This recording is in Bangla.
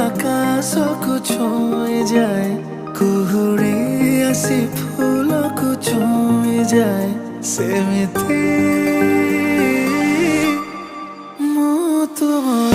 ଆକାଶକୁ ଛୁଇଁ ଯାଏ, କୁହୁଡ଼ି ଆସି ଫୁଲକୁ ଛୁଇଁ ଯାଏ, ସେମିତି ମୁଁ ତୁମ